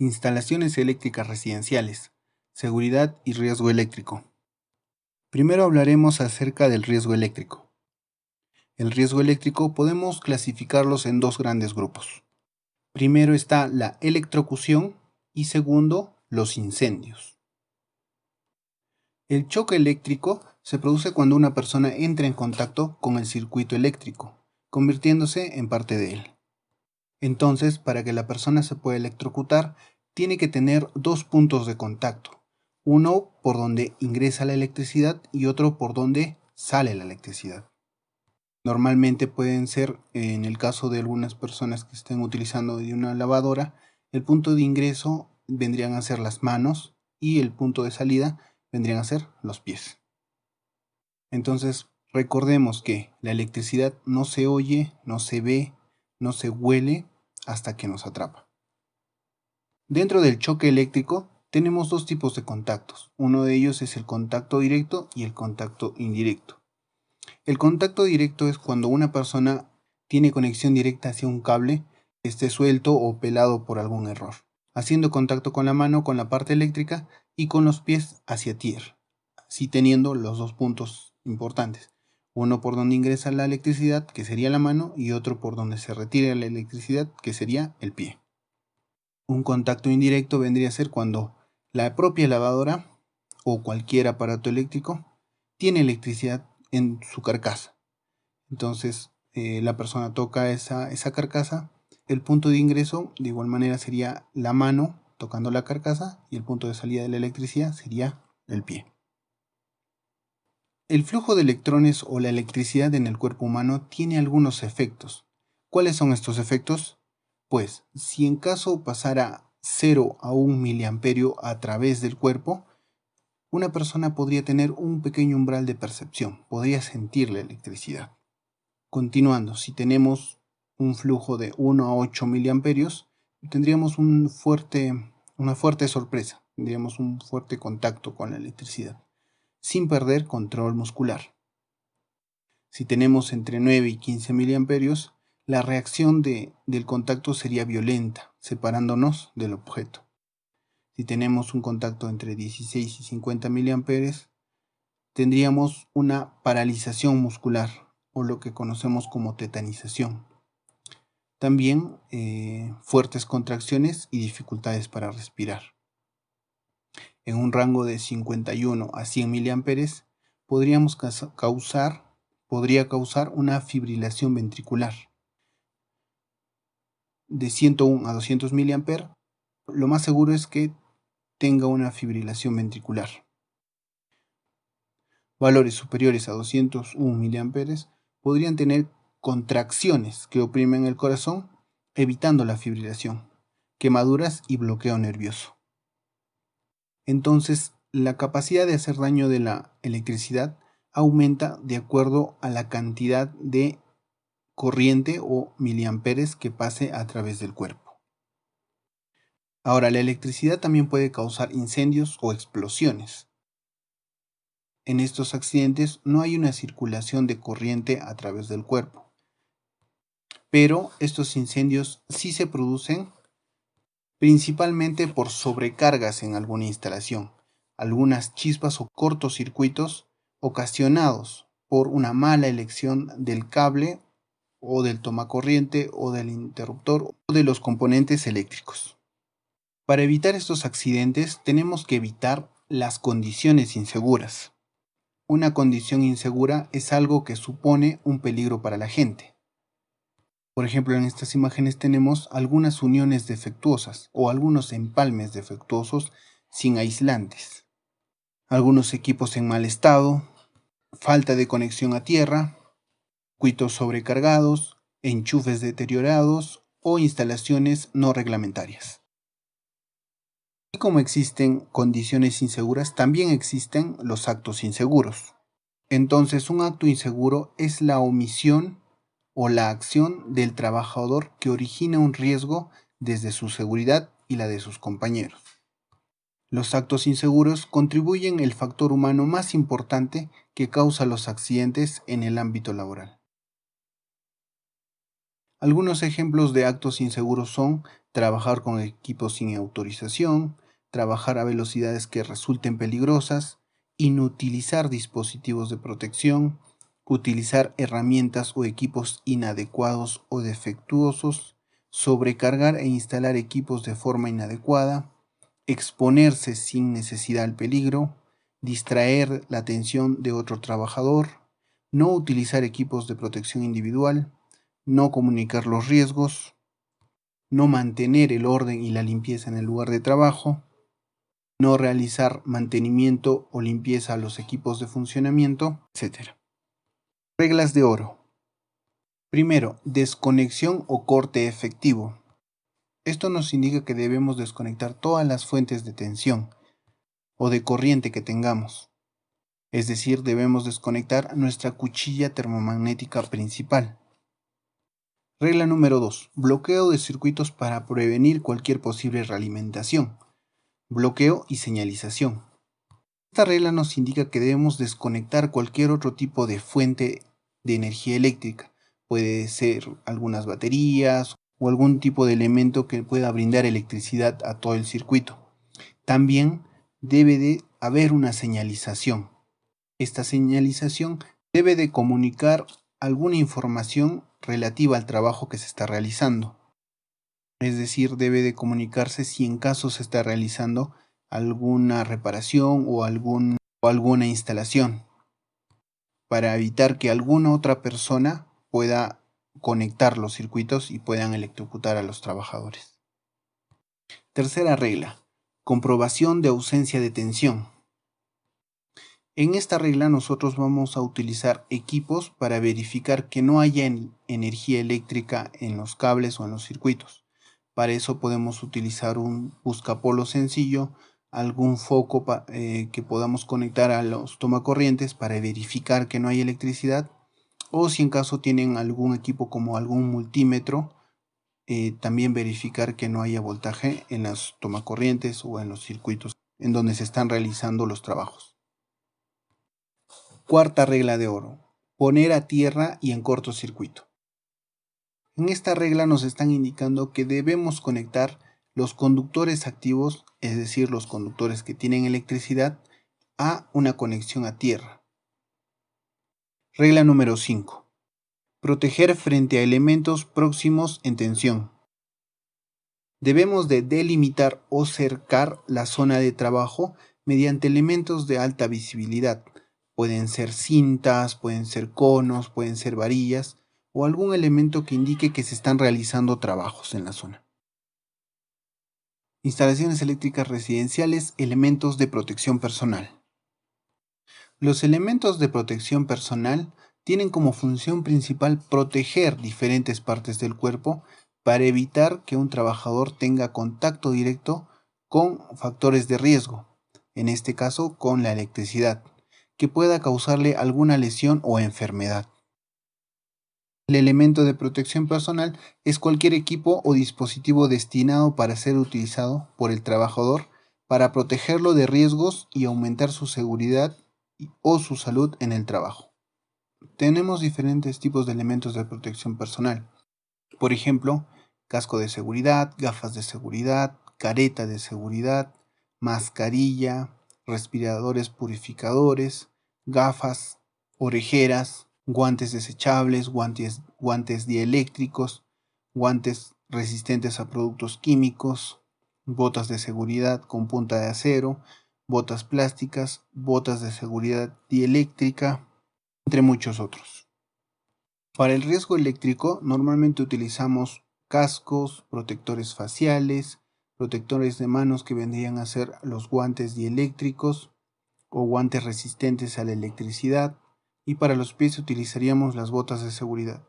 Instalaciones eléctricas residenciales, seguridad y riesgo eléctrico. Primero hablaremos acerca del riesgo eléctrico. El riesgo eléctrico podemos clasificarlos en dos grandes grupos. Primero está la electrocución y segundo, los incendios. El choque eléctrico se produce cuando una persona entra en contacto con el circuito eléctrico, convirtiéndose en parte de él. Entonces, para que la persona se pueda electrocutar, tiene que tener dos puntos de contacto. Uno por donde ingresa la electricidad y otro por donde sale la electricidad. Normalmente pueden ser, en el caso de algunas personas que estén utilizando una lavadora, el punto de ingreso vendrían a ser las manos y el punto de salida vendrían a ser los pies. Entonces, recordemos que la electricidad no se oye, no se ve, no se huele hasta que nos atrapa. Dentro del choque eléctrico tenemos dos tipos de contactos. Uno de ellos es el contacto directo y el contacto indirecto. El contacto directo es cuando una persona tiene conexión directa hacia un cable que esté suelto o pelado por algún error, haciendo contacto con la mano, con la parte eléctrica y con los pies hacia tierra, así teniendo los dos puntos importantes. Uno por donde ingresa la electricidad, que sería la mano, y otro por donde se retira la electricidad, que sería el pie. Un contacto indirecto vendría a ser cuando la propia lavadora o cualquier aparato eléctrico tiene electricidad en su carcasa. Entonces la persona toca esa carcasa. El punto de ingreso de igual manera sería la mano tocando la carcasa y el punto de salida de la electricidad sería el pie. El flujo de electrones o la electricidad en el cuerpo humano tiene algunos efectos. ¿Cuáles son estos efectos? Pues, si en caso pasara 0 a 1 miliamperio a través del cuerpo, una persona podría tener un pequeño umbral de percepción, podría sentir la electricidad. Continuando, si tenemos un flujo de 1 a 8 miliamperios, tendríamos una fuerte sorpresa, tendríamos un fuerte contacto con la electricidad, sin perder control muscular. Si tenemos entre 9 y 15 miliamperios, la reacción del contacto sería violenta, separándonos del objeto. Si tenemos un contacto entre 16 y 50 miliamperes, tendríamos una paralización muscular, o lo que conocemos como tetanización. También fuertes contracciones y dificultades para respirar. En un rango de 51 a 100 miliamperes podría causar una fibrilación ventricular. De 101 a 200 miliamperes, lo más seguro es que tenga una fibrilación ventricular. Valores superiores a 201 miliamperes podrían tener contracciones que oprimen el corazón, evitando la fibrilación, quemaduras y bloqueo nervioso. Entonces, la capacidad de hacer daño de la electricidad aumenta de acuerdo a la cantidad de corriente o miliamperes que pase a través del cuerpo. Ahora, la electricidad también puede causar incendios o explosiones. En estos accidentes no hay una circulación de corriente a través del cuerpo, pero estos incendios sí se producen principalmente por sobrecargas en alguna instalación, algunas chispas o cortocircuitos ocasionados por una mala elección del cable o del tomacorriente o del interruptor o de los componentes eléctricos. Para evitar estos accidentes tenemos que evitar las condiciones inseguras. Una condición insegura es algo que supone un peligro para la gente. Por ejemplo, en estas imágenes tenemos algunas uniones defectuosas o algunos empalmes defectuosos sin aislantes, algunos equipos en mal estado, falta de conexión a tierra, circuitos sobrecargados, enchufes deteriorados o instalaciones no reglamentarias. Y como existen condiciones inseguras, también existen los actos inseguros. Entonces, un acto inseguro es la omisión o la acción del trabajador que origina un riesgo desde su seguridad y la de sus compañeros. Los actos inseguros contribuyen el factor humano más importante que causa los accidentes en el ámbito laboral. Algunos ejemplos de actos inseguros son trabajar con equipos sin autorización, trabajar a velocidades que resulten peligrosas, inutilizar dispositivos de protección, utilizar herramientas o equipos inadecuados o defectuosos, sobrecargar e instalar equipos de forma inadecuada, exponerse sin necesidad al peligro, distraer la atención de otro trabajador, no utilizar equipos de protección individual, no comunicar los riesgos, no mantener el orden y la limpieza en el lugar de trabajo, no realizar mantenimiento o limpieza a los equipos de funcionamiento, etc. Reglas de oro. Primero, desconexión o corte efectivo. Esto nos indica que debemos desconectar todas las fuentes de tensión o de corriente que tengamos. Es decir, debemos desconectar nuestra cuchilla termomagnética principal. Regla número 2. Bloqueo de circuitos para prevenir cualquier posible realimentación. Bloqueo y señalización. Esta regla nos indica que debemos desconectar cualquier otro tipo de fuente de energía eléctrica. Puede ser algunas baterías o algún tipo de elemento que pueda brindar electricidad a todo el circuito. También debe de haber una señalización. Esta señalización debe de comunicar alguna información relativa al trabajo que se está realizando. Es decir, debe de comunicarse si en caso se está realizando alguna reparación o alguna instalación, para evitar que alguna otra persona pueda conectar los circuitos y puedan electrocutar a los trabajadores. Tercera regla. Comprobación de ausencia de tensión. En esta regla nosotros vamos a utilizar equipos para verificar que no haya energía eléctrica en los cables o en los circuitos. Para eso podemos utilizar un buscapolo sencillo, algún foco que podamos conectar a los tomacorrientes para verificar que no hay electricidad, o si en caso tienen algún equipo como algún multímetro, también verificar que no haya voltaje en las tomacorrientes o en los circuitos en donde se están realizando los trabajos. Cuarta regla de oro. Poner a tierra y en cortocircuito. En esta regla nos están indicando que debemos conectar los conductores activos, es decir, los conductores que tienen electricidad, a una conexión a tierra. Regla número 5. Proteger frente a elementos próximos en tensión. Debemos de delimitar o cercar la zona de trabajo mediante elementos de alta visibilidad. Pueden ser cintas, pueden ser conos, pueden ser varillas o algún elemento que indique que se están realizando trabajos en la zona. Instalaciones eléctricas residenciales, elementos de protección personal. Los elementos de protección personal tienen como función principal proteger diferentes partes del cuerpo para evitar que un trabajador tenga contacto directo con factores de riesgo, en este caso con la electricidad, que pueda causarle alguna lesión o enfermedad. El elemento de protección personal es cualquier equipo o dispositivo destinado para ser utilizado por el trabajador para protegerlo de riesgos y aumentar su seguridad o su salud en el trabajo. Tenemos diferentes tipos de elementos de protección personal. Por ejemplo, casco de seguridad, gafas de seguridad, careta de seguridad, mascarilla, respiradores purificadores, gafas, orejeras, guantes desechables, guantes dieléctricos, guantes resistentes a productos químicos, botas de seguridad con punta de acero, botas plásticas, botas de seguridad dieléctrica, entre muchos otros. Para el riesgo eléctrico, normalmente utilizamos cascos, protectores faciales, protectores de manos que vendrían a ser los guantes dieléctricos o guantes resistentes a la electricidad, y para los pies utilizaríamos las botas de seguridad.